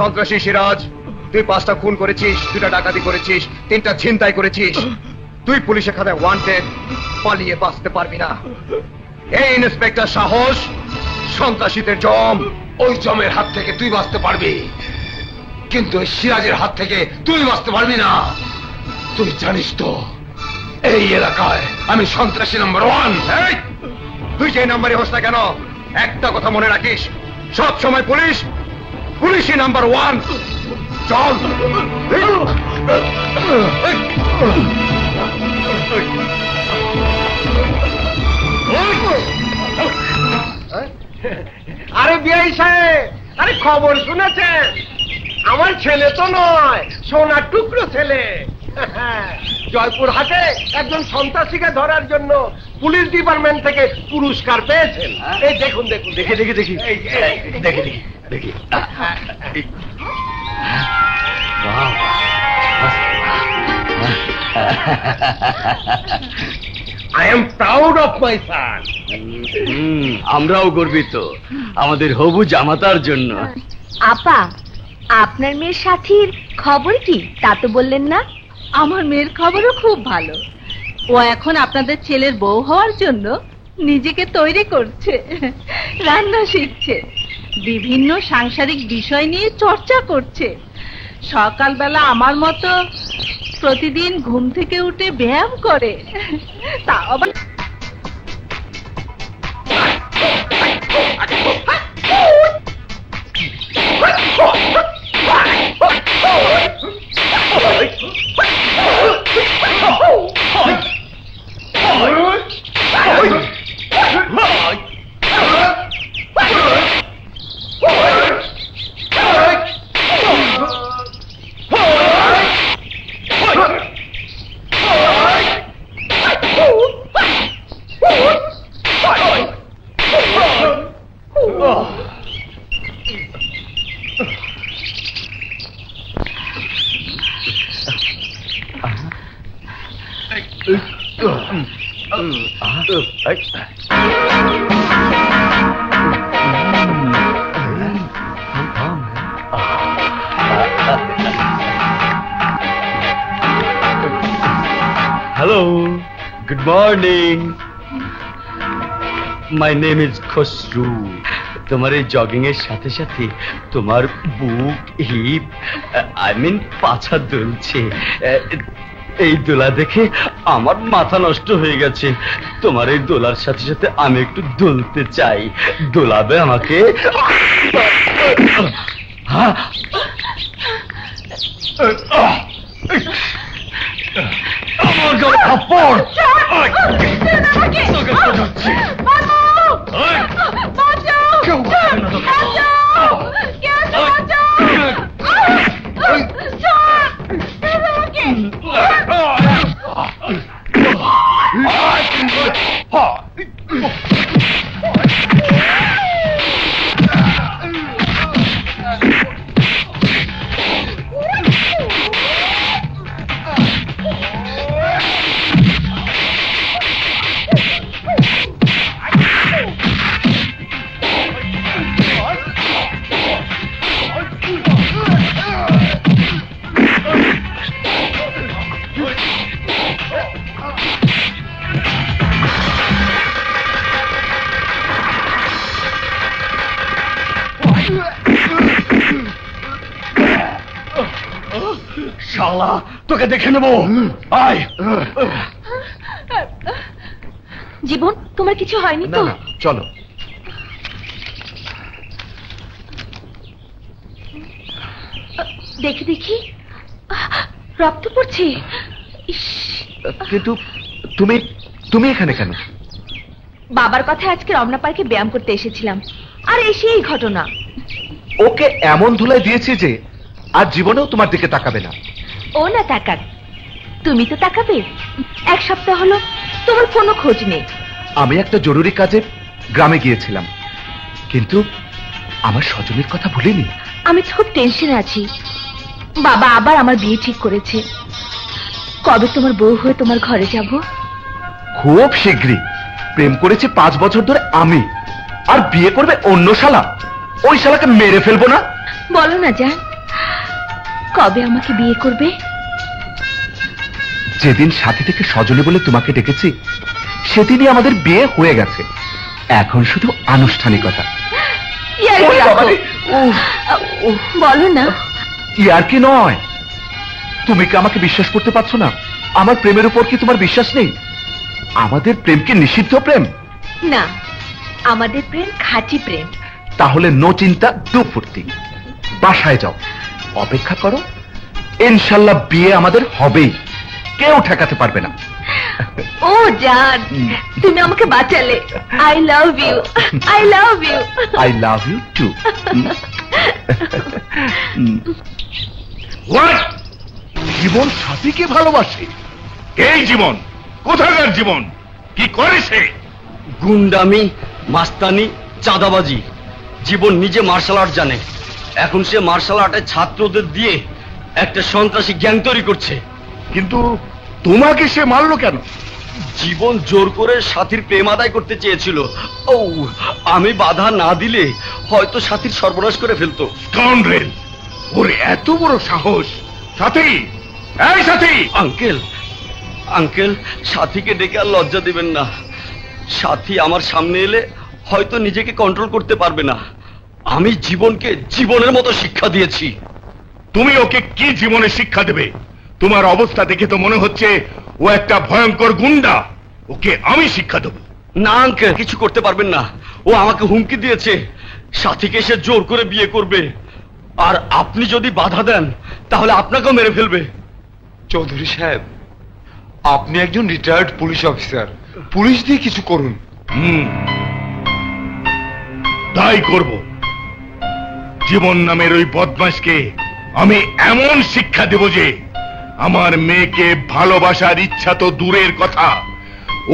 সন্ত্রাসী সিরাজ, তুই 5টা খুন করেছিস, 2টা ডাকাতি করেছিস, 3টা ছিনতাই করেছিস। তুই পুলিশের খাতায় ওয়ান্টেড, পালিয়ে বাঁচতে পারবি না। এই ইন্সপেক্টর সাহস, সন্ত্রাসীদের জম। ওই জমের হাত থেকে তুই বাঁচতে পারবি, কিন্তু ওই সিরাজের হাত থেকে তুই বাঁচতে পারবি না। তুই জানিস তো এই এলাকায় আমি সন্ত্রাসী নাম্বার 1। তুই যে নাম্বারে হোস না কেন, একটা কথা মনে রাখিস, সব সময় পুলিশই নাম্বার 1। চল। আরে বিআই সাহেব, আরে খবর শুনেছেন? আমার ছেলে তো নয়, সোনার টুকরো ছেলে। জয়পুর হাটে একজন সন্ত্রাসীকে ধরার জন্য পুলিশ ডিপার্টমেন্ট থেকে পুরস্কার পেয়েছেন। এই দেখুন দেখুন, দেখি দেখি দেখি দেখি দেখি। I am proud of my son. আমরাও গর্বিত আমাদের হবু জামাতার জন্য। আপা, আপনার মেয়ের সাথীর খবর কি তা তো বললেন না? আমার মেয়ের খবরও খুব ভালো। ও এখন আপনাদের ছেলের বউ হওয়ার জন্য নিজেকে তৈরি করছে, রান্না শিখছে, বিভিন্ন সাংসারিক বিষয় নিয়ে চর্চা করছে। সকালবেলা আমার মতো প্রতিদিন ঘুম থেকে উঠে ব্যায়াম করে। তা আবার Hello, good morning. My name is Khosru. তোমার এই জগিং এর সাথে সাথে তোমার বুক, হিপ, I mean পাছা দুলছে। এই দোলা দেখে আমার মাথা নষ্ট হয়ে গেছে। তোমার এই দোলার সাথে সাথে আমি একটু দুলতে চাই। দোলাবে আমাকে? আমার গায়ে থাপ্পড়! শালা, তোকে দেখে নেবো। আয়। জীবন, তোমার কিছু হয়নি তো? চলো। দেখি দেখি, রক্ত পড়ছে। কিন্তু তুমি তুমি এখানে কেন? বাবার কথা আজকে রমনা পার্কে ব্যায়াম করতে এসেছিলাম, আর এসে এই ঘটনা। ওকে এমন ধুলাই দিয়েছি যে আর জীবনেও তোমার দিকে তাকাবে না। ও না তাকাক, তুমি তো তাকাবে। 1 সপ্তাহ হলো তোমার কোনো খোঁজ নেই। আমি একটা জরুরি কাজে গ্রামে গিয়েছিলাম, কিন্তু আমার স্বজনের কথা ভুলিনি। আমি তো খুব টেনশনে আছি। বাবা আবার আমার বিয়ে ঠিক করেছে। কবে তোমার বউ হয়ে তোমার ঘরে যাব? খুব শীঘ্রই। প্রেম করেছি 5 বছর ধরে আমি, আর বিয়ে করবে অন্য শালা। ওই শালাকে মেরে ফেলবো না? বলো না জান, কবে আমাকে বিয়ে করবে? যেদিন সাথী থেকে সজনী বলে তোমাকে ডেকেছি সেদিনই আমাদের বিয়ে হয়ে গেছে। এখন শুধু আনুষ্ঠানিকতা। ইয়ার্কি রাখো। বলো না। ইয়ার কি নয়, তুমি কি আমাকে বিশ্বাস করতে পারছো না? আমার প্রেমের উপর কি তোমার বিশ্বাস নেই? আমাদের প্রেম কি নিষিদ্ধ প্রেম? না, আমাদের প্রেম খাঁটি প্রেম। তাহলে নো চিন্তা, দু ফুর্তি। বাসায় যাও, অপেক্ষা করো, ইনশাল্লাহ বিয়ে আমাদের হবেই, কেউ ঠেকাতে পারবে না। ও জান, তুমি আমাকে বাঁচালে। I love you, I love you. I love you too. What? জীবন সাথীকে ভালোবাসে? এই জীবন কোথাকার জীবন? কি করে সে? গুন্ডামি, মাস্তানি, চাঁদাবাজি। জীবন নিজে মার্শাল আর্ট জানে, এখন সে মার্শাল আর্টের ছাত্রদের দিয়ে একটা সন্ত্রাসী গ্যাং তৈরি করছে। কিন্তু তোমাকে সে মারলো কেন? জীবন জোর করে সাথীর প্রেম আদায় করতে চেয়েছিল। ও, আমি বাধা না দিলে হয়তো সাথীর সর্বনাশ করে ফেলতো। স্কাউন্ড্রেল! ওর এত বড় সাহস! সাথী, এই সাথী! আঙ্কেল, আঙ্কেল, সাথীকে ডেকে আর লজ্জা দিবেন না। সাথী আমার সামনে এলে হয়তো নিজেকে কন্ট্রোল করতে পারবে না। আমি জীবনকে জীবনের মতো শিক্ষা দিয়েছি। তুমি ওকে কি জীবনে শিক্ষা দেবে? তোমার অবস্থা দেখে তো মনে হচ্ছে ও একটা ভয়ঙ্কর গুন্ডা। ওকে আমি শিক্ষা দেব। না আঙ্কেল, কিছু করতে পারবেন না। ও আমাকে হুমকি দিয়েছে সাথীকে সে জোর করে বিয়ে করবে, আর আপনি যদি বাধা দেন তাহলে আপনাকেও মেরে ফেলবে। চৌধুরী সাহেব, আপনি একজন রিটায়ার্ড পুলিশ অফিসার, পুলিশ দিয়ে কিছু করুন। তাই করব। জীবন নামের ওই বদমাশকে আমি এমন শিক্ষা দেব যে আমার মেয়েকে ভালোবাসার ইচ্ছা তো দূরের কথা,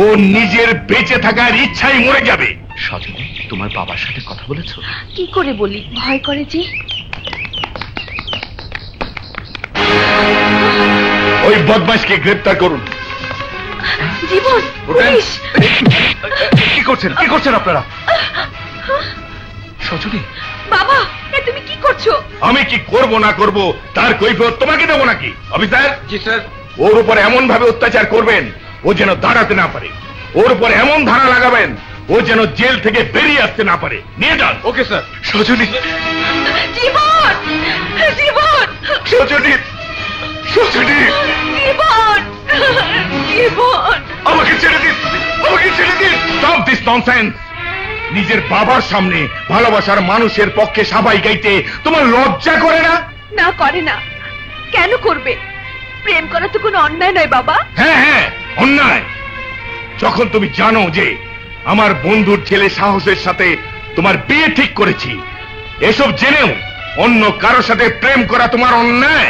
ও নিজের বেঁচে থাকার ইচ্ছাই মরে যাবে। সজনী, তোমার বাবার সাথে কথা বলেছো? কি করে বলি, ভয় করে যে। ওই বদমাশকে গ্রেফতার করুন। জীবন, পুলিশ! কি করছেন, কি করছেন আপনারা? সজনী, বাবা, এ তুমি কি করছো? আমি কি করব না করব তার কৈফিয়ত তোমাকে দেবো নাকি? অফিসার! জি স্যার। ওর উপর এমন ভাবে অত্যাচার করবেন ও যেন দাঁড়াতে না পারে। ওর উপর এমন ধারা লাগাবেন ও যেন জেল থেকে বেরিয়ে আসতে না পারে। নিয়ে যান। Okay sir. সজনী, জীবন, জীবন, সজনী, সজনী, জীবন, জীবন! আমাকে ছেড়ে দিন, আমাকে ছেড়ে দিন। Stop this nonsense. নিজের বাবার সামনে ভালোবাসার মানুষের পক্ষে সাবাই গাইতে তোমার লজ্জা করে না? না, করে না। কেন করবে? প্রেম করা তো কোনো অন্যায় নয় বাবা। হ্যাঁ হ্যাঁ, অন্যায়। যখন তুমি জানো যে আমার বন্ধুর ছেলে সাহসের সাথে তোমার বিয়ে ঠিক করেছি, এসব জেনেও অন্য কারোর সাথে প্রেম করা তোমার অন্যায়।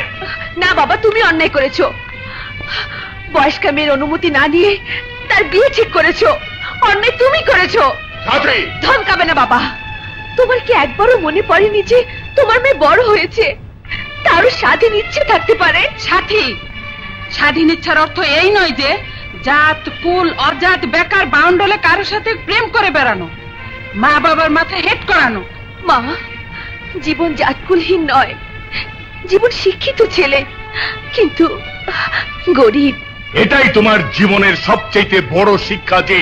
না বাবা, তুমি অন্যায় করেছো। বয়স্কা মেয়ের অনুমতি না দিয়ে তার বিয়ে ঠিক করেছো। অন্যায় তুমি করেছো। সাথী! ধমকাবে না বাবা। তোমার কি একবারও মনে পড়েনি যে তোমার মেয়ে বড় হয়েছে, তারও স্বাধীন ইচ্ছে থাকতে পারে? সাথী, স্বাধীন ইচ্ছার অর্থ এই নয় যে জাত, কুল, অজাত, বেকার বাউন্ডলে কারোর সাথে প্রেম করে বেড়ানো, মা বাবার মাথায় হেট করানো। মা, জীবন জাতকুলহীন নয়, জীবন শিক্ষিত ছেলে, কিন্তু গরিব। এটাই তোমার জীবনের সবচেয়ে বড় শিক্ষা যে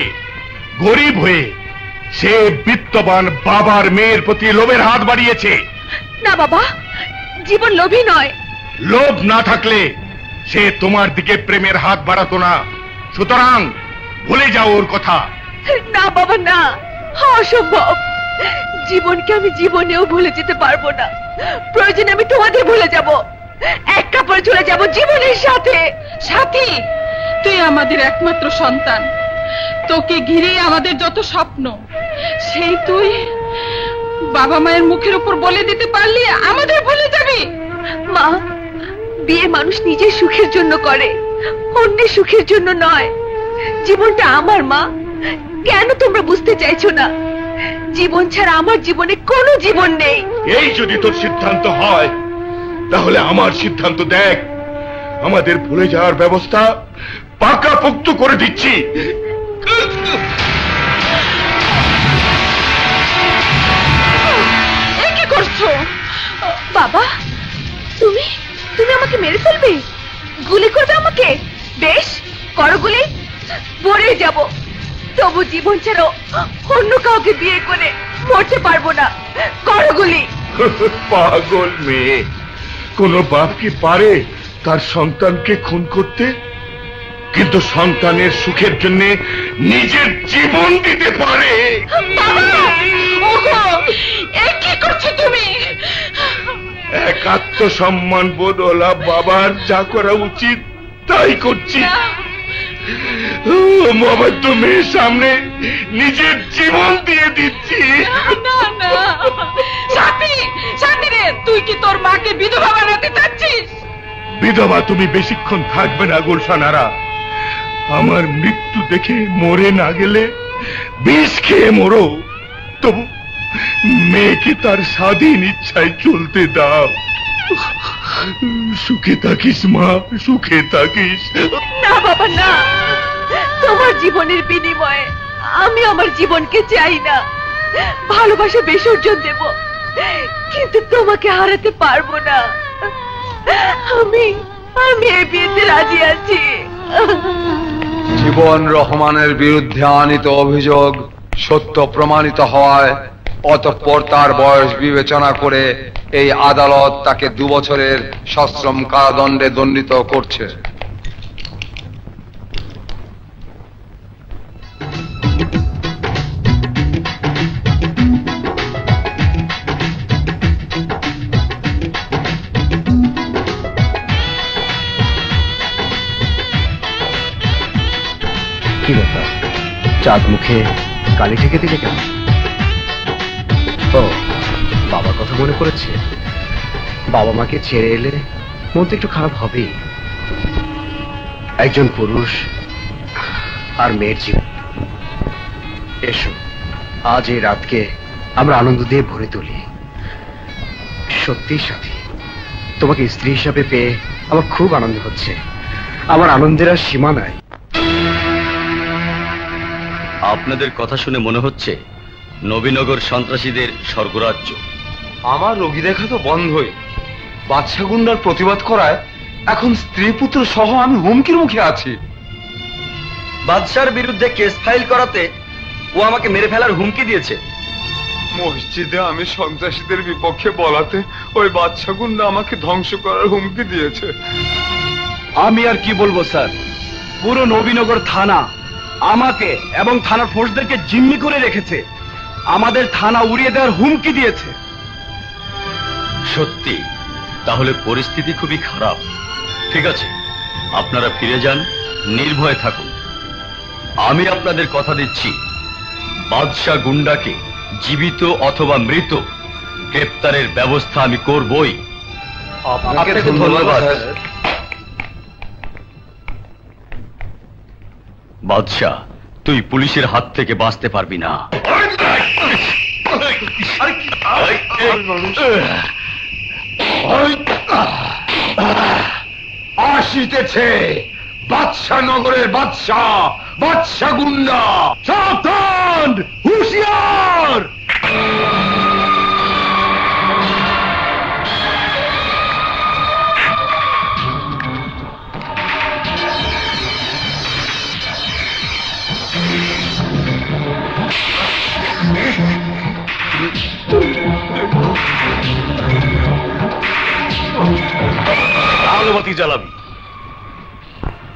গরিব হয়ে সে বিত্তবান বাবার মেয়ের প্রতি লোভের হাত বাড়িয়েছে। না বাবা, জীবন লোভী নয়। লোভ না থাকলে সে তোমার দিকে প্রেমের হাত বাড়াতো না। সুতরাং ভুলে যাও ওর কথা। না বাবা, না, অসম্ভব। জীবনকে আমি জীবনেও ভুলে যেতে পারবো না। প্রয়োজনে আমি তোমাদের ভুলে যাব, এক কাপড়ে চলে যাব জীবনের সাথে। সাথী, তুই আমাদের একমাত্র সন্তান, তোকে ঘিরেই আমাদের যত স্বপ্ন। সেই তুই বাবা মায়ের মুখের উপর বলে দিতে পারলি আমাদের ভুলে যাবি? মা, বিয়ে মানুষ নিজের সুখের জন্য করে, অন্যের সুখের জন্য নয়। জীবনটা আমার মা, কেন তোমরা বুঝতে চাইছো না? জীবন ছাড়া আমার জীবনে কোনো জীবন নেই। এই যদি তোর সিদ্ধান্ত হয় তাহলে আমার সিদ্ধান্ত দেখ। আমাদের ভুলে যাওয়ার ব্যবস্থা পাকাপোক্ত করে দিচ্ছি। এ কি করছো? বাবা, তুমি তুমি আমাকে মেরে ফেলবে, গুলি করবে আমাকে? বেশ, করো গুলি, মরে যাব, তবু জীবন ছাড়াও অন্য কাউকে বিয়ে করে মরতে পারবো না। করো গুলি। পাগল মেয়ে, কোন বাপ কি পারে তার সন্তানকে খুন করতে? কিন্তু সন্তানের সুখের জন্য নিজের জীবন দিতে পারে। কি করছো তুমি? এক আত্মসম্মান বোধওয়ালা বাবার যা করা উচিত তাই করছি। অবাধ্য মেয়ের সামনে নিজের জীবন দিয়ে দিচ্ছি। না না সাথী, সাথী রে, তুই কি তোর মাকে বিধবা বানাতে চাচ্ছিস? বিধবা তুমি বেশিক্ষণ থাকবে না গুলশানারা। আমার মৃত্যু দেখে মরে না গেলে বিষ খেয়ে মরো, তবু মেয়েকে তার স্বাধীন ইচ্ছায় চলতে দাও। সুখে থাকিস মা, সুখে থাকিস। না বাবা না, তোমার জীবনের বিনিময়ে আমি আমার জীবনকে চাই না। ভালোবাসা বিসর্জন দেব, কিন্তু তোমাকে হারাতে পারবো না। আমি আমি এই বিয়েতে রাজি আছি। জীবন রহমানের বিরুদ্ধে আনিত অভিযোগ সত্য প্রমাণিত হওয়ায় অতঃপর তার বয়স বিবেচনা করে এই আদালত তাকে 2 বছরের সশ্রম কারাদণ্ডে দণ্ডিত করছে। কি ব্যাপার, চাঁদ মুখে কালি ঠেকে দিলে কেন? ও, বাবার কথা মনে পড়েছে। বাবা মাকে ছেড়ে এলে মন তো একটু খারাপ হবেই। একজন পুরুষ আর মেয়ের জীবন। এসো, আজ এই রাতকে আমরা আনন্দ দিয়ে ভরে তুলি। সত্যি সাথী, তোমাকে স্ত্রী হিসাবে পেয়ে আমার খুব আনন্দ হচ্ছে। আমার আনন্দের আর সীমা নাই। আপনাদের কথা শুনে মনে হচ্ছে নবীনগর সন্ত্রাসীদের স্বর্গরাজ্য। আমার রোগী দেখা তো বন্ধই। বাদশা গুন্ডার প্রতিবাদ করায় এখন স্ত্রী পুত্র সহ আমি হুমকির মুখে আছি। বাদশার বিরুদ্ধে কেস ফাইল করাতে ও আমাকে মেরে ফেলার হুমকি দিয়েছে। মসজিদে আমি সন্ত্রাসীদের বিপক্ষে বলাতে ওই বাদশা গুন্ডা আমাকে ধ্বংস করার হুমকি দিয়েছে। আমি আর কি বলবো স্যার, পুরো নবীনগর থানা আমাকে এবং থানার ফোর্সদেরকে জিম্মি করে রেখেছে। আমাদের থানা উড়িয়ে দেওয়ার হুমকি দিয়েছে। সত্যি? তাহলে পরিস্থিতি খুবই খারাপ। ঠিক আছে, আপনারা ফিরে যান, নির্ভয় থাকুন। আমি আপনাদের কথা দিচ্ছি, বাদশা গুন্ডাকে জীবিত অথবা মৃত গ্রেপ্তারের ব্যবস্থা আমি করবই। আপনাকে ধন্যবাদ। বাদশা, তুই পুলিশের হাত থেকে বাঁচতে পারবি না। আসিতেছে বাদশা নগরের বাদশা, বাদশা গুন্ডা। সাবধান, হুঁশিয়ার! লালবাতি জ্বালাবি,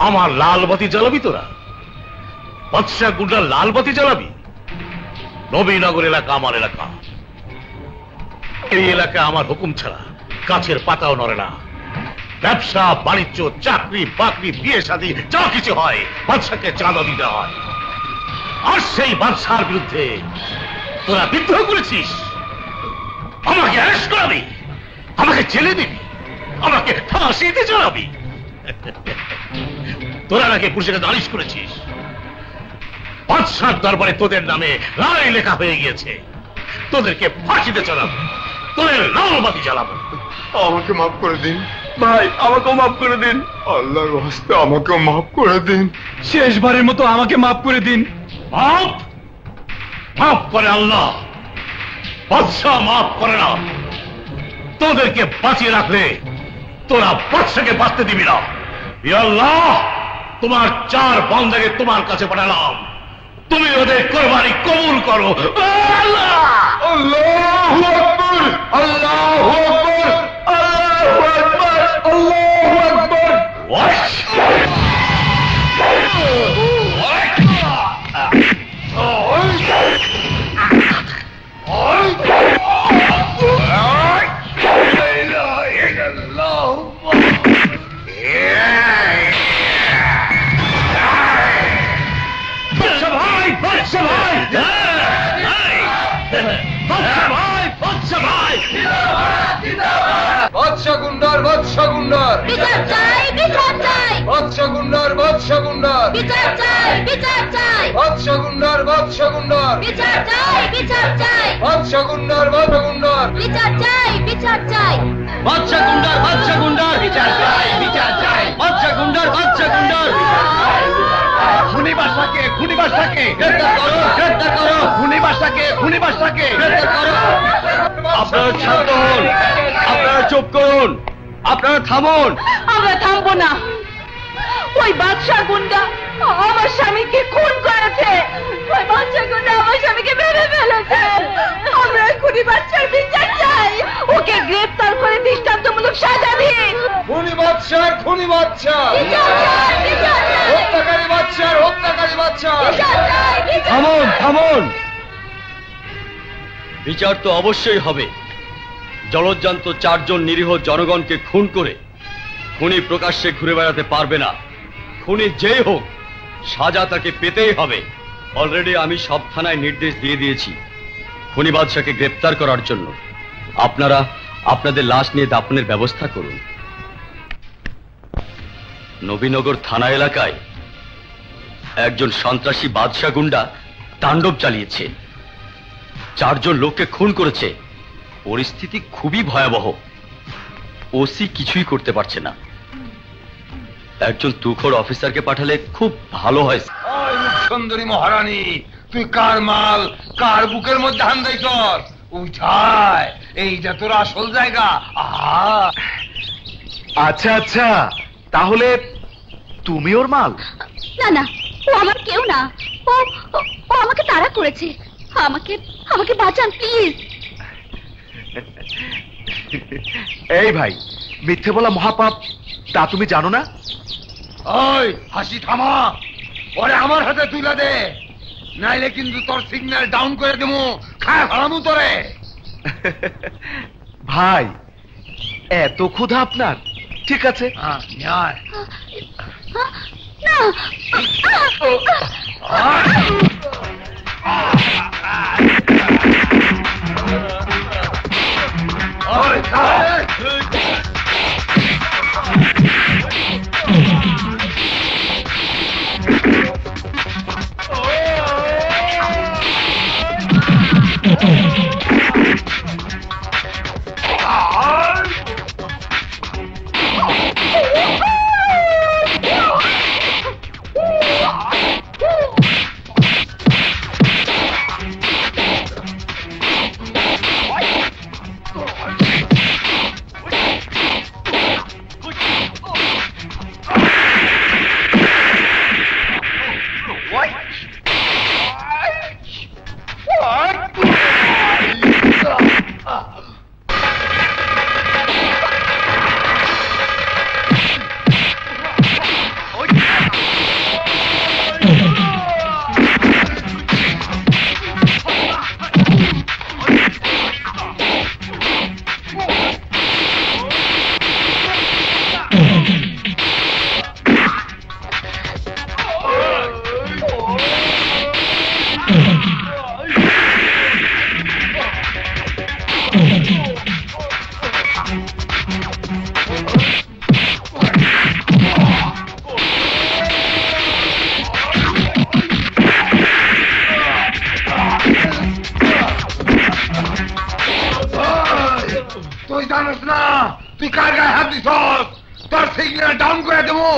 আমার লালবাতি জ্বালাবি তোরা? বাদশা গুন্ডা লালবাতি জ্বালাবি? নবীনগর এলাকা আমার এলাকা। এই এলাকায় আমার হুকুম ছাড়া গাছের পাতাও নড়ে না। ব্যবসা বাণিজ্য, চাকরি বাকরি, বিয়ে শাদী যা কিছু হয় বাদশাকে চাঁদা দিতে হয়। আর সেই বাদশার বিরুদ্ধে তোরা বিদ্রোহ করেছিস। আমাকে অ্যারেস্ট করাবি, আমাকে জেলে দিবি, আমাকে ফাঁসিতে চড়াবি। তোরা নাকি পুলিশের নালিশ করেছিস। বাদশার দরবারে তোদের নামে রায় লেখা হয়ে গিয়েছে। তোদেরকে ফাঁসিতে চড়াবো, তোদের লালবাতি জ্বালাবো। আমাকে মাফ করে দিন ভাই, আমাকেও মাফ করে দিন। আল্লাহর হস্তে আমাকেও মাফ করে দিন। শেষবারের মতো আমাকে মাফ করে দিন। মাফ মাফ করে আল্লাহ, বাদশাহ মাফ করে না। তোদেরকে বাঁচিয়ে রাখলে তোরা বাদশাকে বাঁচতে দিবি না। ইয়া আল্লাহ, তোমার 4 বান্দাকে তোমার কাছে পাঠালাম, তুমি ওদের কোরবানি কবুল করো। আল্লাহ, আল্লাহু আকবার, আল্লাহু আকবার, আল্লাহু আকবার, আল্লাহু আকবার। বাদশা গুন্ডার, বাদশা গুন্ডার বিচার চাই, বিচার চাই, বাদশা গুন্ডার, বাদশা গুন্ডার বিচার চাই, বিচার চাই, বাদশা গুন্ডার, বাদশা গুন্ডার বিচার চাই, বিচার চাই, বাদশা গুন্ডার, বাদশা গুন্ডার বিচার চাই, বিচার চাই, বাদশা গুন্ডার, বাদশা গুন্ডার বিচার চাই, বিচার চাই, বাদশা গুন্ডার, বাদশা গুন্ডার খুনি বাদশাকে, খুনি বাদশাকে গ্রেফতার করো, গ্রেফতার করো, খুনি বাদশাকে, খুনি বাদশাকে গ্রেফতার করো। আপনারা শান্ত হন, আপনারা চুপ করুন, আপনারা থামুন। আমরা থামবো না। ওই বাদশা গুন্ডা আমার স্বামীকে খুন করেছে। ওই বাদশা গুন্ডা আমার স্বামীকে মেরে ফেলেছে। আমরা খুনি বাদশার বিচার চাই। ওকে গ্রেফতার করে দৃষ্টান্তমূলক সাজা দিন। খুনি বাদশার, খুনি বাদশা, বিচার চাই, বিচার চাই, হত্যাকারী বাদশার, হত্যাকারী বাদশা। বিচার চাই, বিচার থামুন, থামুন। বিচার তো অবশ্যই হবে। জলজ্জান্ত 4 জন নিরীহ জনগণকে খুন করে খুনি প্রকাশ্যে ঘুরে বেড়াতে পারবে না। খুনি যেই হোক, সাজা তাকে পেতেই হবে। অলরেডি আমি সব থানায় নির্দেশ দিয়ে দিয়েছি খুনি বাদশাকে গ্রেপ্তার করার জন্য। আপনারা আপনাদের লাশ নিয়ে দাফনের ব্যবস্থা করুন। নবীনগর থানা এলাকায় একজন সন্ত্রাসী বাদশা গুন্ডা তাণ্ডব চালিয়েছে, 4 জন লোককে খুন করেছে। পরিস্থিতি খুবই ভয়াবহ। ওসি কিছুই করতে পারছে না। একজন তুখোর অফিসারকে পাঠালে খুব ভালো হয়। ওই সুন্দরী মহারানী, তুই কার মাল, কার বুকের মধ্যে হান্দাই কর। উঠায়, এইটা তোর আসল জায়গা। আচ্ছা আচ্ছা, তাহলে তুমি ওর মাল? না না, ও আমার কেউ না। ও ও- ও আমাকে তাড়া করেছে। আমাকে আমাকে বাঁচান প্লিজ। এই ভাই, মিথ্যে বলা মহাপাপ, তা তুমি জানো না? ওই হাসি থামা, ওরে আমার হাতে তুলে দে, নাইলে কিন্তু তোর সিগন্যাল ডাউন করে দেবো, খায় হারামু তোরে। ভাই, এত ক্ষুধা আপনার? ঠিক আছে, ন্যায় না, ওই খায়। তুই জানিস না তুই কার গায়ে হাত দিস, তোর সিগন্যাল ডাউন করে দেবো।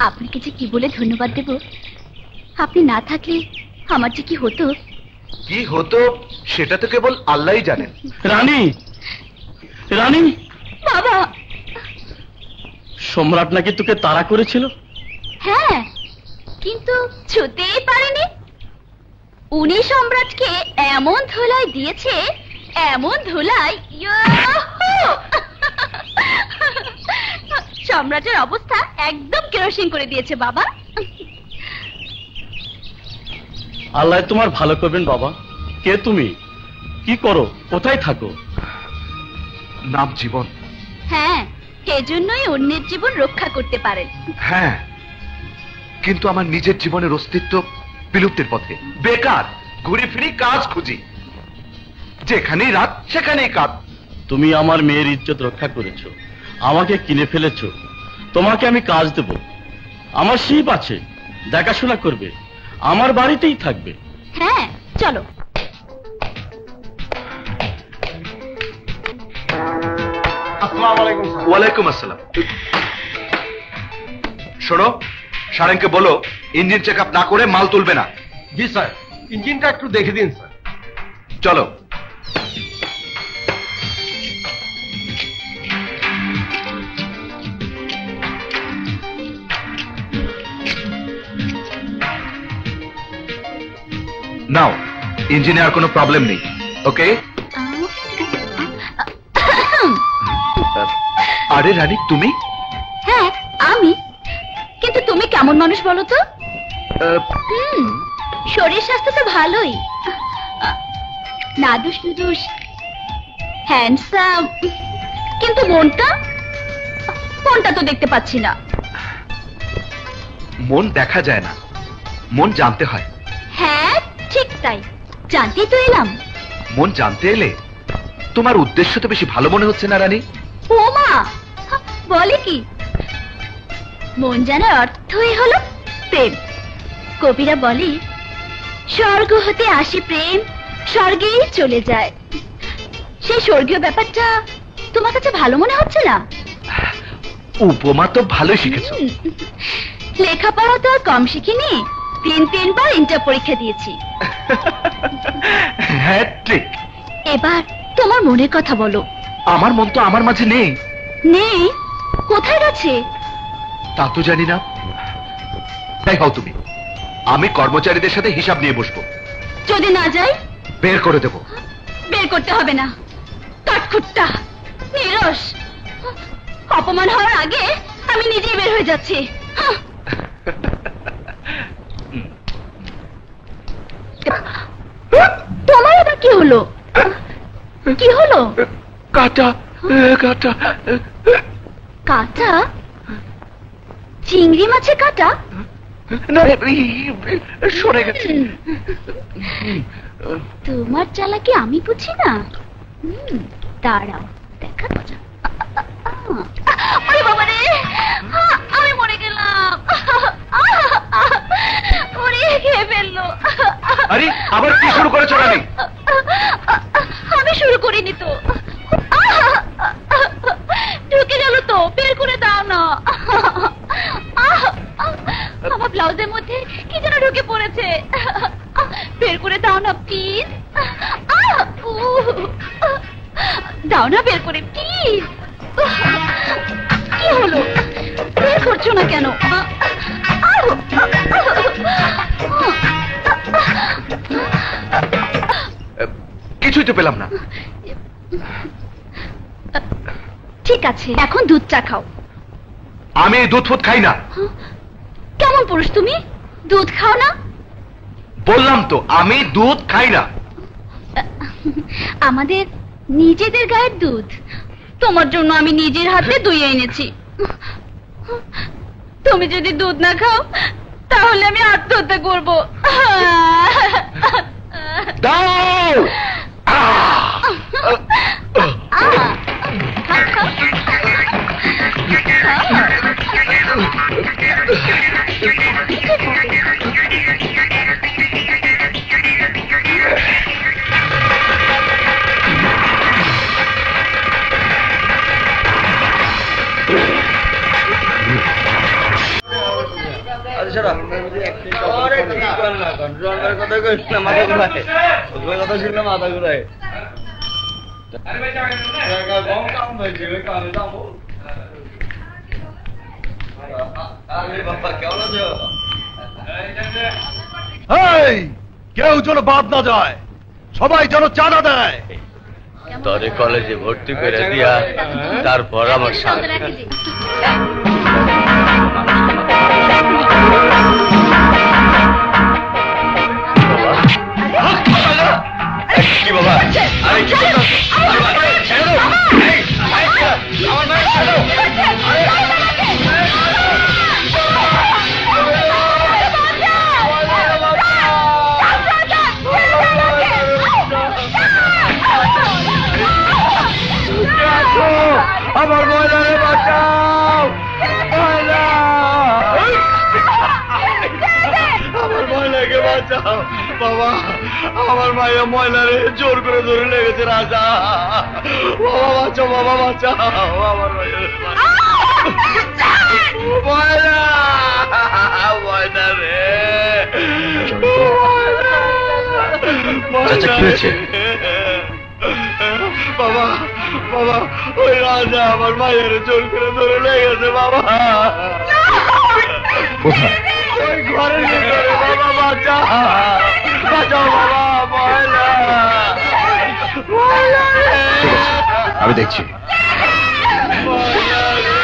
আপনাকে যে কি বলে ধন্যবাদ দেব। আপনি না থাকলে আমার যে কি হতো কি হতো সেটা তো কেবল আল্লাহই জানেন। রানী, রানী, বাবা, সম্রাট নাকি তোকে তাড়া করেছিল? হ্যাঁ, কিন্তু ছুতেই পারেনি। উনি সম্রাটকে এমন ধুলাই দিয়েছে, এমন ধুলাই, সম্রাটের অবস্থা একদম কেরোসিন করে দিয়েছে বাবা। আল্লাহ তোমার ভালো করবেন বাবা। কে তুমি, কি করো, কোথায় থাকো? নাম জীবন। হ্যাঁ, এজন্যই অন্যের জীবন রক্ষা করতে পারেন। হ্যাঁ, কিন্তু আমার নিজের জীবনের অস্তিত্ব বিলুপ্তির পথে। বেকার ঘুরে ফিরি কাজ খুঁজি, যেখানেই রাত সেখানেই কাজ। তুমি আমার মেয়ের ইজ্জত রক্ষা করেছো, আমাকে কিনে ফেলেছো। তোমাকে আমি কাজ দেব, আমার শিপ আছে, দেখাশোনা করবে, আমার বাড়িতেই থাকবে। হ্যাঁ, চলো। ওয়ালাইকুম আসসালাম। শোনো, সারেংকে বলো ইঞ্জিন চেক আপ না করে মাল তুলবে না। জি স্যার, ইঞ্জিনটা একটু দেখে দিন স্যার। চলো। নাও, ইঞ্জিনে আর কোনো প্রবলেম নেই। ওকে। আরে রানী, তুমি? হ্যাঁ, আমি। কিন্তু তুমি কেমন মানুষ বলো তো? শরীর স্বাস্থ্য তো ভালোই, নাদুস নুদুস, হ্যান্ডসাম, কিন্তু মনটা তো দেখতে পাচ্ছি না। মন দেখা যায় না, মন জানতে হয়। হ্যাঁ, ঠিক তাই, জানতেই তো এলাম। মন জানতে এলে তোমার উদ্দেশ্য তো বেশি ভালো মনে হচ্ছে না রানী? ও মা, বলে কি? মন জানার অর্থই হলো প্রেম। কবিরা বলে, স্বর্গ হতে আসে প্রেম, স্বর্গেই চলে যায়। সেই স্বর্গীয় ব্যাপারটা তোমার কাছে ভালো মনে হচ্ছে না? উপমা তো ভালোই শিখেছো। লেখাপড়া তো আর কম শিখিনি, 3 বার ইন্টার পরীক্ষা দিয়েছি। হ্যাঁ ঠিক। এবার তোমার মনের কথা বলো। আমার মন তো আমার মাঝে নেই। নেই? কোথায় গেছে? তা তো জানি না। তাই হও তুমি, আমি কর্মচারীদের সাথে হিসাব নিয়ে বসবো। যদি না যাই? বের করে দেবো। বের করতে হবে না, কাঠখুট্টা, নিরস। অপমান হওয়ার আগে আমি নিজেই বের হয়ে যাচ্ছি। তোমার আবার কি হলো? কি হলো? কাটা, কাটা। কাটা? চিংড়ি মাছে কাটা? না, সরে গেছে। তোমার চালাকি আমি বুঝি না। দাঁড়াও, দেখা মজা। আরে বাবা রে, আমি মরে গেলাম। ওরে, খেয়ে ফেললো। আরে আবার কি শুরু করেছো রানী? আমি শুরু করিনি তো। ঢুকে গেল তো, বের করে দাও না। আমার ব্লাউজের মধ্যে কি যেন ঢুকে পড়েছে, বের করে দাও না প্লিজ। দাও না বের করে প্লিজ। কি হলো, বের করছো না কেন? কিছুই তো পেলাম না। ঠিক আছে, এখন দুধ চা খাও। আমি দুধ ফুদ খাই না। কেমন পুরুষ তুমি, দুধ খাও না? বললাম তো আমি দুধ খাই না। আমাদের নিজেদের গায়ের দুধ, তোমার জন্য আমি নিজের হাতে দুইয়ে এনেছি। তুমি যদি দুধ না খাও তাহলে আমি আত্মহত্যা করব। দাও। কথা কইস না, মাথা ঘুরায়। ওগুলোর কথা শুনলে মাথা ঘুরায়। কেউ যেন বাদ না যায়, সবাই যেন চাঁদা দেয়। তোরে কলেজে ভর্তি করে দিয়া তারপর আমার সাথে কি বাবা? আরে কি আমার ময়লারে বাঁচাও, ময়লা আমার ময়লাকে বাঁচাও বাবা। আমার মায়ের ময়লারে জোর করে ধরে লেগেছে রাজা। বাবা বাঁচাও, বাবা বাঁচাও আমার ময়লা, ময়লা রে। চাচা, কি হয়েছে? বাবা, বাবা, ওই রাজা আমার মায়ের জোর করে ধরে লেগেছে বাবা। কোথায়? ওই ঘরের ভিতরে বাবা, বাঁচাও, বাঁচাও বাবা, ময়লা, ময়লা রে। ঠিক আছে, আমি দেখছি। ময়লা রে।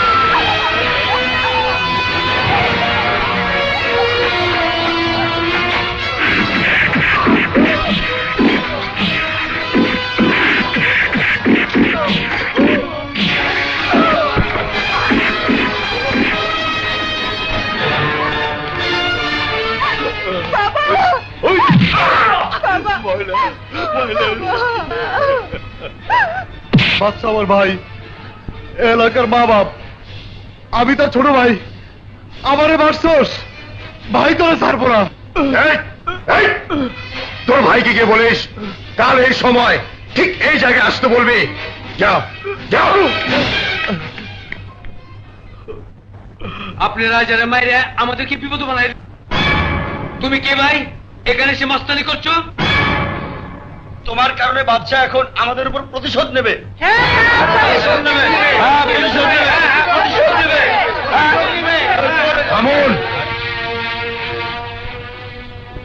বাচ্চা আমার ভাই, এলাকার মা বাপ, আমি তো ছোট ভাই, আমারে মারছস, ভাই তোরা ছাড়বো না। এই, এই, তোর ভাইকে গিয়ে বলিস কাল এই সময় ঠিক এই জায়গায় আসতে বলবি। যাও, যাও। আপনি রাজারে মাইরে আমাদেরকে বিপদ বানাই। তুমি কে ভাই? এখানে সে মস্তানি করছো? তোমার কারণে বাচ্চা এখন আমাদের উপর প্রতিশোধ নেবে। থামুন।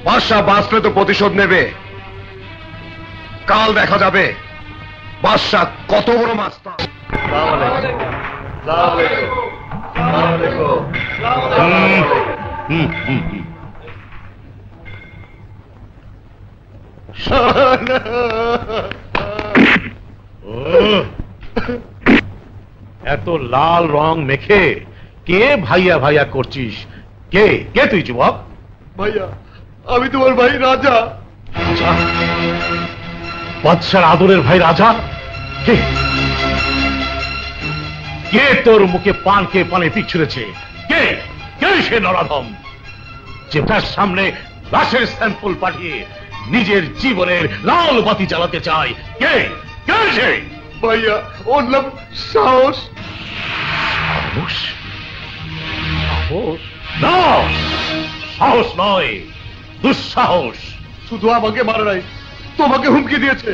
বাদশা বাঁচলে তো প্রতিশোধ নেবে। কাল দেখা যাবে বাদশা কত বড় মাস্টার। এত লাল রং মেখে কে ভাইয়া ভাইয়া করছিস? কে কে তুই যুবক? ভাইয়া, আমি তোমার ভাই রাজা। বাদশার আদরের ভাই রাজা? কে কে তোর মুখে পান কে পানে পিক ছুঁড়েছে? কে কে সে নরাধম যে তার সামনে লাশের স্যাম্পল পাঠিয়ে নিজের জীবনের লাল বাতি জ্বালাতে চায়? কে কে সে? ভাইয়া, ওর নাম সাহস। সাহস? সাহস? না, সাহস নয়, দুঃসাহস। শুধু আমাকে মারে নাই, তোমাকে হুমকি দিয়েছে।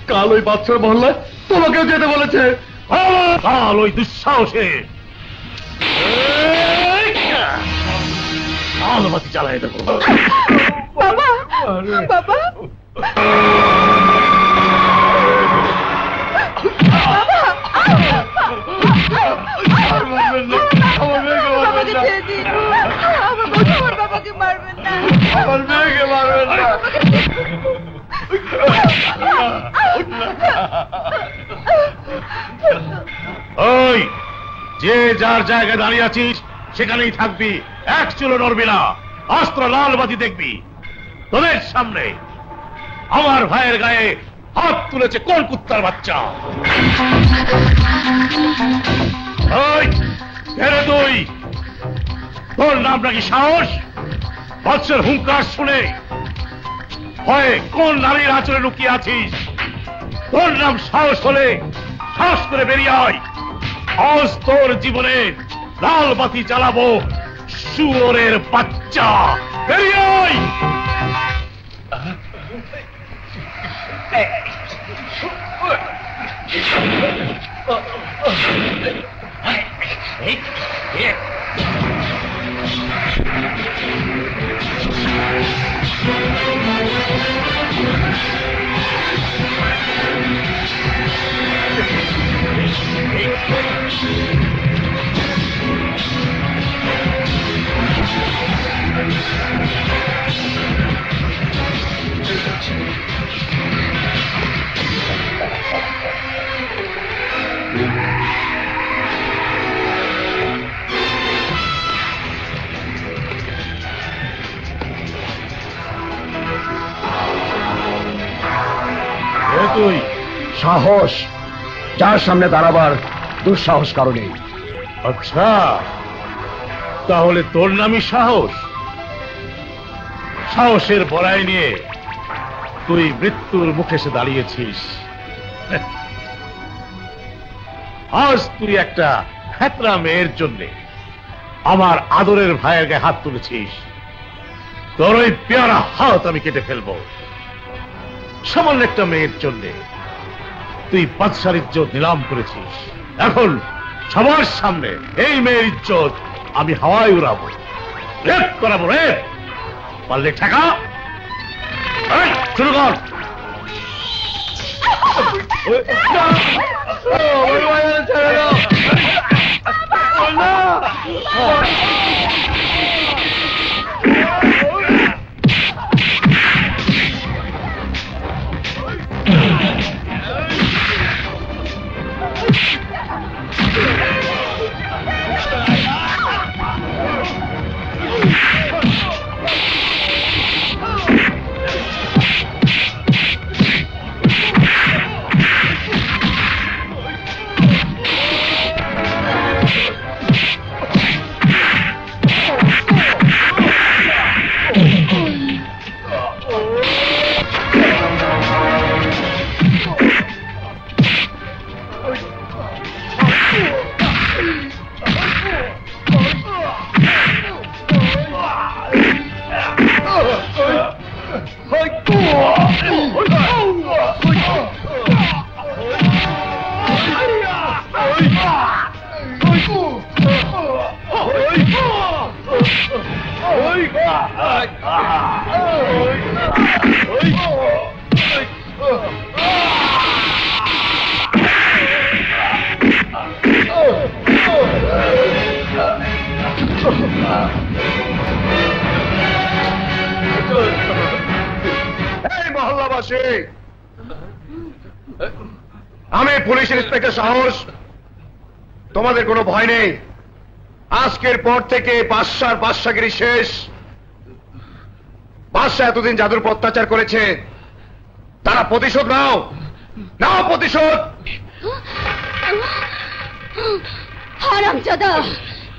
কাল ওই বাচ্চার মহল্লায় তোমাকেও যেতে বলেছে। কাল ওই দুঃসাহসে আলোবাতি জ্বালাই দেবো। বাবা, বাবা, বাবাকে মারবেন না, আমার মেয়েকে মারবেন না। ওই যে যার জায়গায় দাঁড়িয়ে আছিস সেখানেই থাকবি, এক চুলো নড়বি না। অস্ত্র লাল বাতি দেখবি। তোদের সামনে আমার ভাইয়ের গায়ে হাত তুলেছে কোন কুত্তার বাচ্চা? ওই ফেরে তুই, তোর নাম নাকি সাহস? বৎসের হুঙ্কার শুনে ভয়ে কোন নারীর আচরে লুকিয়ে আছিস? তোর নাম সাহস হলে সাহস করে বেরিয়ে আয়। আজ তোর জীবনে লাল বাতি জ্বালাবো, শুয়োরের বাচ্চা, বেরিয়ে আয়। তুই সাহস, যার সামনে দাঁড়াবার দুঃসাহস কারণে। আচ্ছা, তাহলে তোর নামই সাহস? সাহসের বড়াই নিয়ে তুই মৃত্যুর মুখে এসে দাঁড়িয়েছিস। আজ তুই একটা ফ্যাতরা মেয়ের জন্য আমার আদরের ভাইয়ের গায়ে হাত তুলেছিস। তোর ওই পেয়ারা হাত আমি কেটে ফেলবো। সামান্য একটা মেয়ের জন্য তুই বাদশার ইজ্জত নিলাম করেছিস। এখন সবার সামনে এই মেয়ের ইজ্জত আমি হাওয়ায় উড়াবো, রেপ করাবো, রেপ। পারলে ঠেকা, শুরু কর। এই মহল্লাবাসী, আমি পুলিশ ইন্সপেক্টর সাহস। তোমাদের কোনো ভয় নেই। আজকের পর থেকে বাদশার বাদশাগিরি শেষ। বাদশা এতদিন যাদের উপর অত্যাচার করেছে তারা প্রতিশোধ নাও, নাও প্রতিশোধ। হারামজাদা,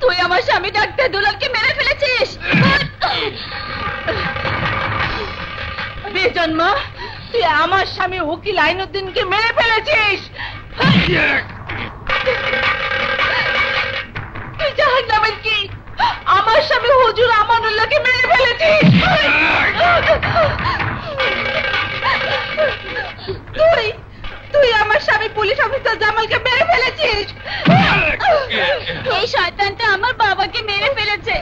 তুই আমার স্বামী ডাক্তার দুলালকে মেরে ফেলেছিস। বেজন্ম, তুই আমার স্বামী উকিল আইনুদ্দিনকে মেরে ফেলেছিস। তুই জাহান্নামের কি আমার স্বামী হুজুর আমানুল্লাহকে মেরে ফেলেছিস। তুই আমার স্বামী পুলিশ অফিসার জামালকে মেরে ফেলেছিস। এই শয়তানটা আমার বাবাকে মেরে ফেলেছে।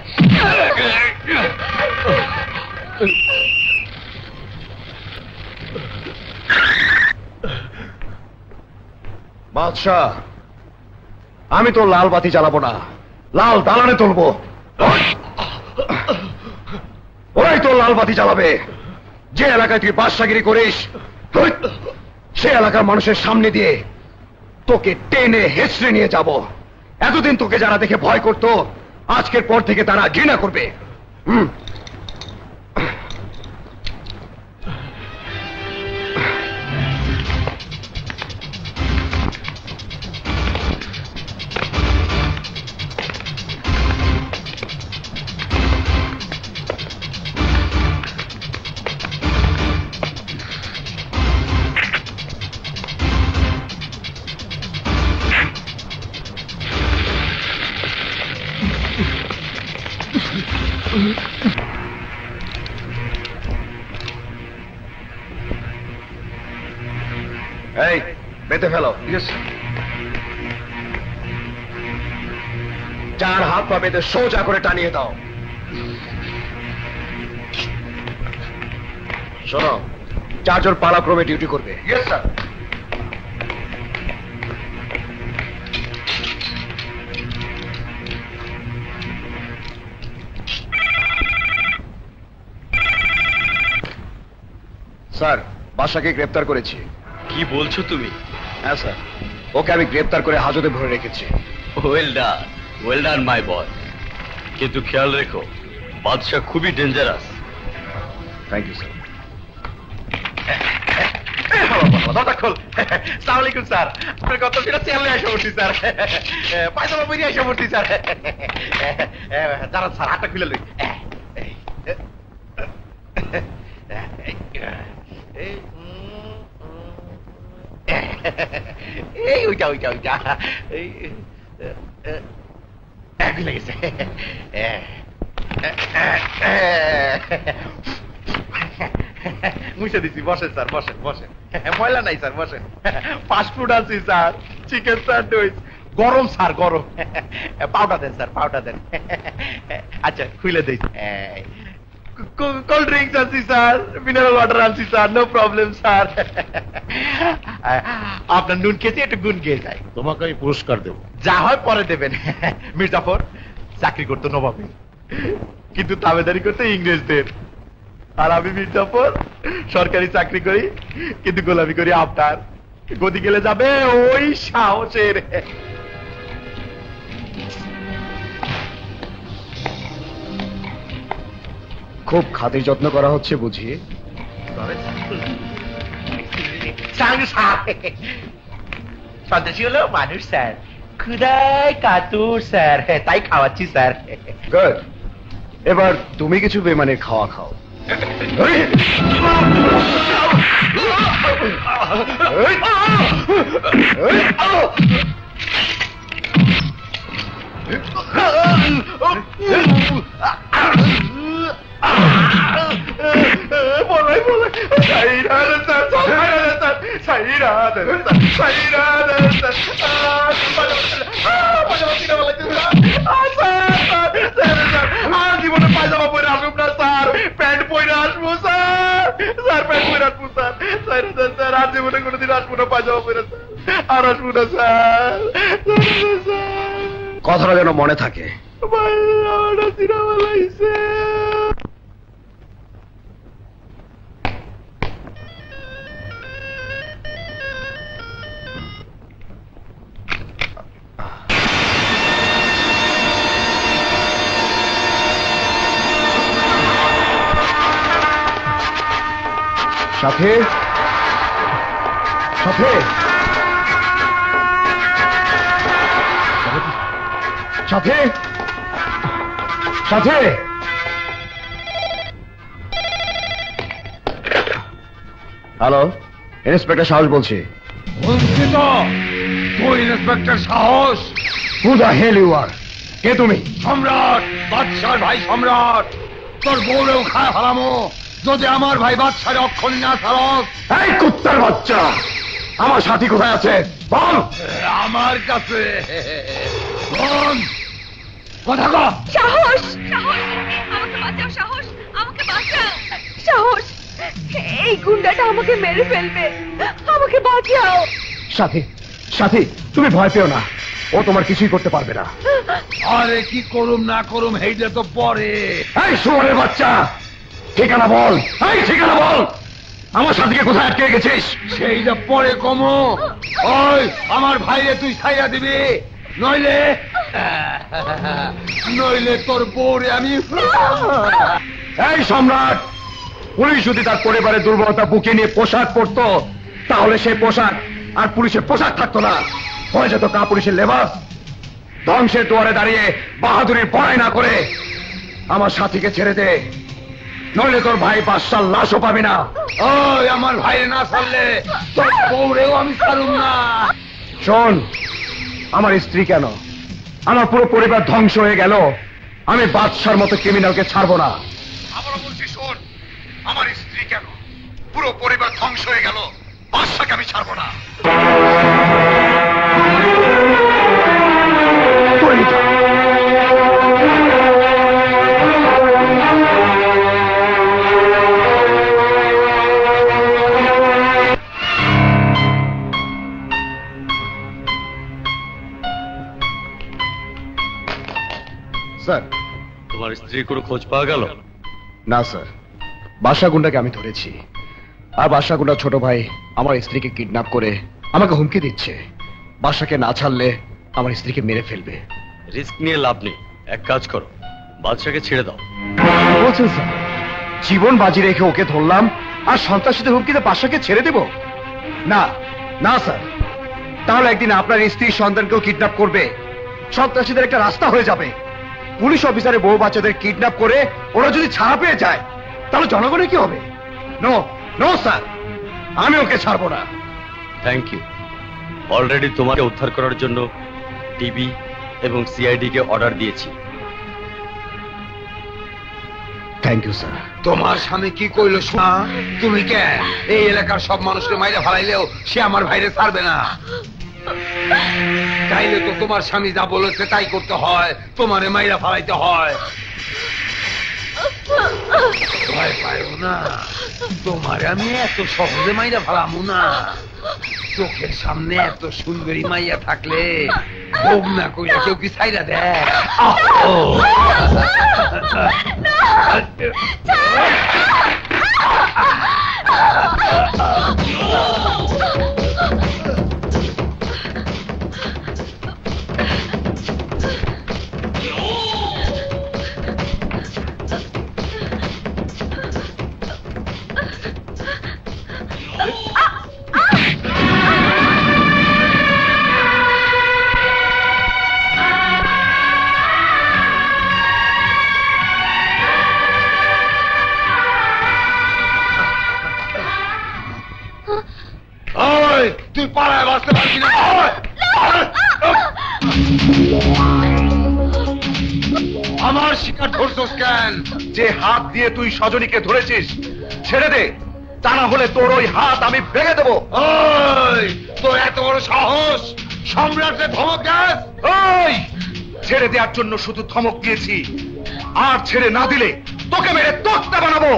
বাদশা, আমি তো লাল বাতি জ্বালাবো না, লাল দালানে তুলবো। ওরাই তো লাল বাতি জ্বালাবে। যে এলাকায় তুই বাদশাগিরি করিস সে এলাকার মানুষের সামনে দিয়ে তোকে টেনে হেঁচড়ে নিয়ে যাব। এতদিন তোকে যারা দেখে ভয় করত, আজকের পর থেকে তারা ঘৃণা করবে। বেঁধে ফেলো। চার হাত পা বেঁধে সোজা করে টানিয়ে দাও। শোনো, চারজন পালাক্রমে ডিউটি করবে। Yes sir. স্যার, বাদশাকে গ্রেপ্তার করেছি। কি বলছো তুমি? হ্যাঁ স্যার, ওকে আমি গ্রেপ্তার করে হাজতে ভরে রেখেছি। Well done my boy. কিন্তু খেয়াল রেখো, বাদশা খুবই ডেঞ্জারাস। Thank you sir. সালামালাইকুম স্যার। আপনার কত ফিরে চেয়ারলে এসে পড়ছি স্যার। পায়জামা পরে এসে পড়ছি স্যার। দাঁড়ান স্যার, হাতটা খুলে লই। এই ওইটা ওইটা ওইটা এই খুলে গেছে। মুছে দিচ্ছি, বসেন স্যার, বসেন বসেন। ময়লা নাই স্যার, বসেন। ফাস্ট ফুড আছি স্যার, চিকেন স্যান্ডউইচ। গরম স্যার, গরম। পাউডার দেন স্যার, পাউডার দেন। আচ্ছা, খুলে দিই। কোল্ড ড্রিঙ্কস আনছি স্যার, মিনারেল ওয়াটার আনছি স্যার, নো প্রবলেম স্যার। আপনার নুন খেতে একটু গুণ খেয়ে যায়। তোমাকে আমি পুরস্কার দেবো। যা হয় পরে দেবেন। মির্জাফর চাকরি করতো নবাবে, কিন্তু তাবেদারি করতে ইংরেজদের। আর আমি মির্জাফর সরকারি চাকরি করি, কিন্তু গোলামি করি আপনার। গদি গেলে যাবে ওই সাহসের। খুব খাতির যত্ন করা হচ্ছে বুঝি? সন্ত্রাসী হলো মানুষ স্যার, ক্ষুদায় কাতুর স্যার, তাই খাওয়াচ্ছি স্যার। গুড, এবার তুমি কিছু বেমানের খাওয়া খাও। জীবনে পায়জামা পরে আসুন না স্যার, প্যান্ট পরে আসবো স্যার। স্যার প্যান্ট পরে আসবো স্যার। স্যার আর জীবনে কোনোদিন আসবো না পায়জামা পরে স্যার, আর আসবো না স্যার। কথাটা যেন মনে থাকে। সাথে সাথে সাথে সাথে হ্যালো, ইন্সপেক্টর সাহস বলছি। তুই ইন্সপেক্টর সাহস? হু দ্য হেল ইউ আর? কে তুমি? সম্রাট, বাদশার ভাই সম্রাট। তোর বউরেও খায় ফেলামো যদি আমার ভাই বাদশারে অক্ষণি না ছাড়স। এই কুত্তার বাচ্চা, আমার সাথী কোথায় আছে বল? আমার কাছে। বল, কথা কও। সাহস, সাহস, আমাকে বাঁচাও, সাহস, আমাকে বাঁচাও, সাহস। এই গুন্ডাটা আমাকে মেরে ফেলবে, আমাকে বাঁচাও। সাথী, সাথী, তুমি ভয় পেও না, ও তোমার কিছুই করতে পারবে না। আরে কি করুম না করুম হেইটা তো পরে। এই শুয়োরের বাচ্চা, ঠিকানা বল। এই ঠিকানা বল, আমার সাথীকে কোথায় আটকে গেছিস? সেইটা পরে কমো। ওই আমার ভাইরে তুই ছাইয়া দিবি, নইলে নইলে তোর বউরে আমি। এই সম্রাট, পুলিশ যদি তার পরিবারের দুর্বলতা বুকে নিয়ে পোশাক পরতো, তাহলে সেই পোশাক আর পুলিশের পোশাক থাকতো না, হয়ে যেত কা পুলিশের লেবাস। ধ্বংসের দুয়ারে দাঁড়িয়ে বাহাদুরির পড়াই না করে আমার সাথীকে ছেড়ে দে, নইলে তোর ভাই বাদশার লাশও পাবি না। ওই আমার ভাইরে না ছাড়লে তোর বউরেও আমি ছাড়ুম না। শোন, আমার স্ত্রী কেন, আমার পুরো পরিবার ধ্বংস হয়ে গেল, আমি বাদশার মতো ক্রিমিনালকে ছাড়বো না। আমরা বলছি শোন, আমার স্ত্রী কেন, পুরো পরিবার ধ্বংস হয়ে গেল, বাদশা তোমাকে আমি ছাড়বো না। স্যার, তোমার স্ত্রীর কোনো খোঁজ পাওয়া গেল? না স্যার, বাদশা গুন্ডাকে আমি ধরেছি, আর বাদশা গুন্ডার ছোট ভাই আমার স্ত্রীকে কিডন্যাপ করে আমাকে হুমকি দিচ্ছে। বাদশাকে না ছাড়লে আমার স্ত্রীকে মেরে ফেলবে। রিস্ক নিয়ে লাভ নেই, এক কাজ করো, বাদশাকে ছেড়ে দাও। বলছেন স্যার, জীবন বাজি রেখে ওকে ধরলাম আর সন্ত্রাসীদের হুমকিতে বাদশাকে ছেড়ে দেব? না না স্যার, তাহলে একদিন আপনার স্ত্রীর সন্তানকেও কিডন্যাপ করবে, সন্ত্রাসীদের একটা রাস্তা হয়ে যাবে। পুলিশ অফিসারের বউ বাচ্চাদের কিডন্যাপ করে ওরা যদি ছাড়া পেয়ে যায় তাহলে জনগণের কি হবে? নো নো স্যার, আমি ওকে ছাড়বো না। Thank you. অলরেডি তোমাকে উদ্ধার করার জন্য টিবি এবং সিআইডি কে অর্ডার দিয়েছি। Thank you sir. তোমার স্বামী কি কইলো শোনা? তুমি কে এই এলাকার সব মানুষকে মাইরা ফেলাইলেও সে আমার ভাইরে ছাড়বে না। তাইলে তো তোমার স্বামী যা বলেছে তাই করতে হয়, তোমারে মাইরা ফেলাইতে হয়। ভয় পাইও না, তোমার আমি এত সহজে মাইরা ফেলামু না। চোখের সামনে এত সুন্দরী মাইয়া থাকলে ভোগ না কইরা কেউ কি ছাইরা দেয়? তুই পাড়ায় বাঁচতে পারবি না। আমার শিকার ধরছস কেন? যে হাত দিয়ে তুই সজনীকে ধরেছিস ছেড়ে দে, তা না হলে তোর ওই হাত আমি ভেঙে দেবো। তোর এত বড় সাহস, সম্রাটকে ধমক দেস? ওই ছেড়ে দেওয়ার জন্য শুধু ধমক দিয়েছি, আর ছেড়ে না দিলে তোকে মেরে তক্তা বানাবো।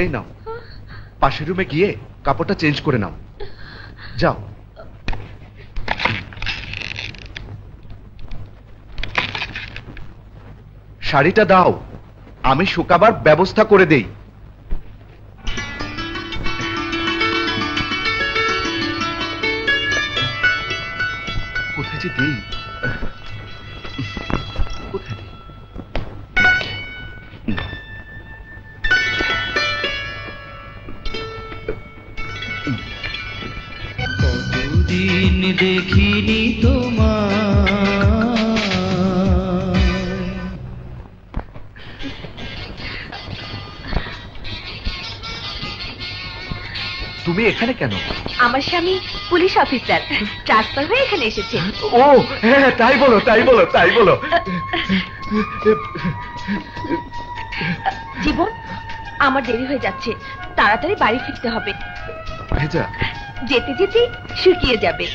এই নাও, পাশের রুমে গিয়ে কাপড়টা চেঞ্জ করে নাও, যাও। শাড়িটা দাও, আমি শুকাবার ব্যবস্থা করে দেই। কোথায় যে দেই, কোথায় দেই? কতদিন দেখিনি তোমার, তুমি এখানে কেন? আমার স্বামী পুলিশ অফিসার, ট্রান্সফার হয়ে এখানে এসেছে। ও হ্যাঁ, তাই বলো, তাই বলো, তাই বলো। জীবন, আমার দেরি হয়ে যাচ্ছে, তাড়াতাড়ি বাড়ি ফিরতে হবে। ভেজা যেতে যেতে শুকিয়ে যাবে।